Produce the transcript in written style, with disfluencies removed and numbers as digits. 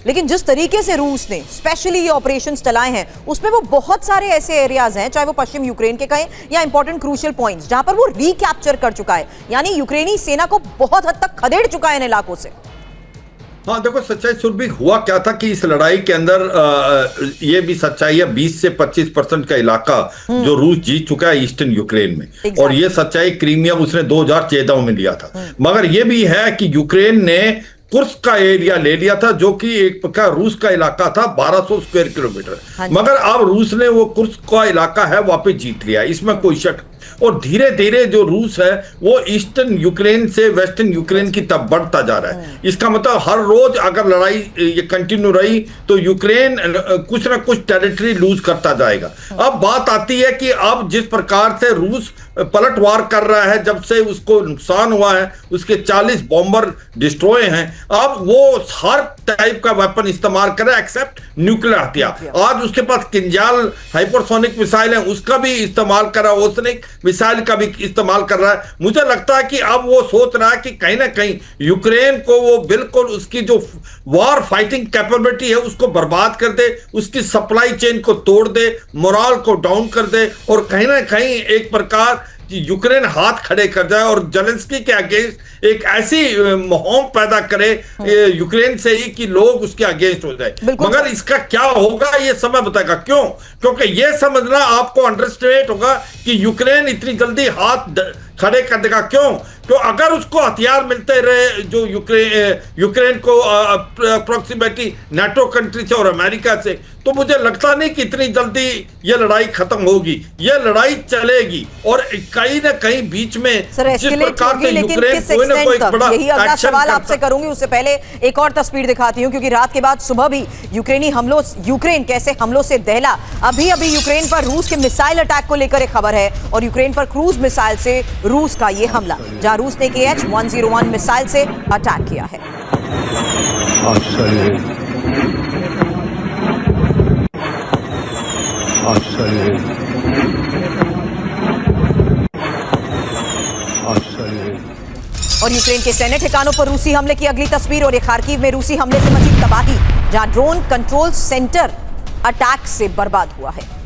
लेकिन जिस तरीके से रूस ने स्पेशली ये ऑपरेशंस चलाए हैं उसमें वो बहुत सारे ऐसे एरियाज हैं, चाहे वो पश्चिम यूक्रेन के कहें या इंपॉर्टेंट क्रूशियल पॉइंट्स, जहां पर वो रिकैप्चर कर चुका है, यानी यूक्रेनी सेना को बहुत हद तक खदेड़ चुका है इन इलाकों से। हाँ देखो, सच्चाई सुरभि हुआ क्या था कि इस लड़ाई के अंदर ये भी सच्चाई है, 20 से 25% का इलाका जो रूस जीत चुका है ईस्टर्न यूक्रेन में। और ये सच्चाई क्रीमिया उसने 2014 में लिया था। मगर ये भी है कि यूक्रेन ने कुर्स्क का एरिया ले लिया था, जो कि एक प्रकार रूस का इलाका था, 1200 स्क्वायर किलोमीटर। मगर अब रूस ने वो कुर्स्क का इलाका है वापस जीत लिया, इसमें कोई शक। और धीरे धीरे जो रूस है वो ईस्टर्न यूक्रेन से वेस्टर्न यूक्रेन की तरफ बढ़ता जा रहा है। इसका मतलब हर रोज अगर लड़ाई ये कंटिन्यू रही तो यूक्रेन कुछ ना कुछ टेरिटरी लूज करता जाएगा। अब बात आती है कि अब जिस प्रकार से रूस पलटवार कर रहा है, जब से उसको नुकसान हुआ है, उसके 40 बॉम्बर डिस्ट्रॉय हैं, अब वो हर टाइप का वेपन इस्तेमाल कर रहा है एक्सेप्ट न्यूक्लियर हथियार। आज उसके पास किंजाल हाइपरसोनिक मिसाइल है, उसका भी इस्तेमाल कर रहा है, ओसनिक मिसाइल का भी इस्तेमाल कर रहा है। मुझे लगता है कि अब वो सोच रहा है कि कहीं ना कहीं यूक्रेन को वो बिल्कुल उसकी जो वॉर फाइटिंग कैपेबिलिटी है उसको बर्बाद कर दे, उसकी सप्लाई चेन को तोड़ दे, मोरल को डाउन कर दे, और कहीं ना कहीं एक प्रकार यूक्रेन हाथ खड़े कर जाए और जेलेंस्की के अगेंस्ट एक ऐसी माहौल पैदा करे यूक्रेन से ही कि लोग उसके अगेंस्ट हो जाए। मगर इसका क्या होगा ये समय बताएगा। क्यों? क्योंकि ये समझना आपको अंडरस्टैंड होगा कि यूक्रेन इतनी जल्दी हाथ खड़े कर देगा। क्यों? तो अगर उसको हथियार मिलते रहे जो यूक्रेन को अप्रोक्सीमेटली नाटो कंट्री से और अमेरिका से, तो मुझे लगता नहीं कि इतनी जल्दी ये लड़ाई खत्म होगी। ये लड़ाई चलेगी और कहीं ना कहीं बीच में जिस प्रकार से यूक्रेन कोई ना कोई बड़ा यही अगला सवाल आपसे करूंगी। उससे पहले एक और तस्वीर दिखाती हूं, क्योंकि रात के बाद सुबह भी यूक्रेन कैसे हमलों से दहला। अभी अभी यूक्रेन पर रूस के मिसाइल अटैक को लेकर एक खबर है और यूक्रेन पर क्रूज मिसाइल से रूस का ये हमला, जहां रूस ने KH-101 मिसाइल से अटैक किया है। और यूक्रेन के सैन्य ठिकानों पर रूसी हमले की अगली तस्वीर, और ये खार्किव में रूसी हमले से मची तबाही, जहां ड्रोन कंट्रोल सेंटर अटैक से बर्बाद हुआ है।